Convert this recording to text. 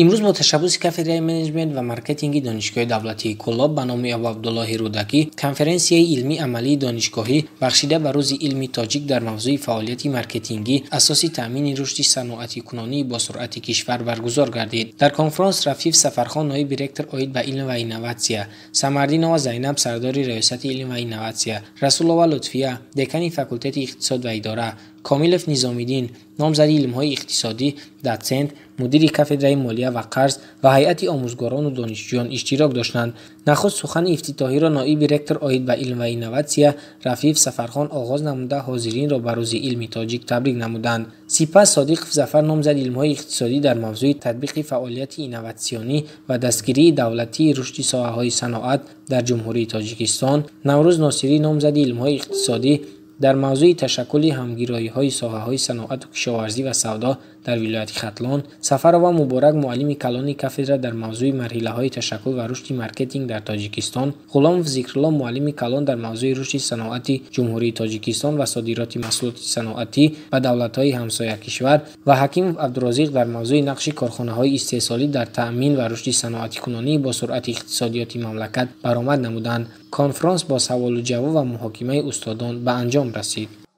امروز با تشبث کافدرای منیجمنت و مارکتینگ دانشگاه دولتی کلاب به نام ابو عبدالله رودکی کنفرانسیه علمی عملی دانشگاهی بخشیده به روز علمی تاجیک در موضوع فعالیت مارکتینگی اساسی تامین رشد صنعتی کنونی با سرعت کشور برگزار گردید. در کنفرانس رفیف سفرخان نایب رکتور اید به علم و اینواسیا، سمردین و زینب سرداری ریاست علم و اینواسیا، رسول الله لطفیه دکان فاکولته اقتصاد و اداره، کاملف نظامی‌دین نامزد علم‌های اقتصادی، داتسنت، مدیر کافدرای مالیه و قرض و هیئت آموزگاران و دانشجویان اشتراک داشتند. نخست سخن افتتاحی را نایب رکتور اید به علم و اینواسیا رفیف سفرخان آغاز نموده حاضرین را به روز علمی تاجیک تبریک نمودند. سپس صادق ظفر نامزد علم‌های اقتصادی در موضوع تطبیق فعالیت اینواسیونی و دستگیری دولتی رشد ساحه‌های صنعت در جمهوری تاجیکستان، نوروز ناصری نامزد علم‌های اقتصادی در موضوع تشکل همگرایی‌های ساحه‌های صنعت و کشاورزی و سودا در ولایت ختلان، سفر و مبارک معلم کلان کافدرا در موضوع مرحله‌های تشکل و رشد مارکتینگ در تاجیکستان، غلام ذکرالله معلم کلان در موضوع رشد صنعتی جمهوری تاجیکستان و صادرات محصولات صنعتی به دولت‌های همسایه کشور و حکیم عبدالرزاق در موضوع نقش کارخانه‌های استحصالی در تأمین و رشد صنعتی کنونی با سرعت اقتصادیاتی مملکت برآمد نمودند. کنفرانس با سوال و جواب و محاکمه استادان به انجام رسید.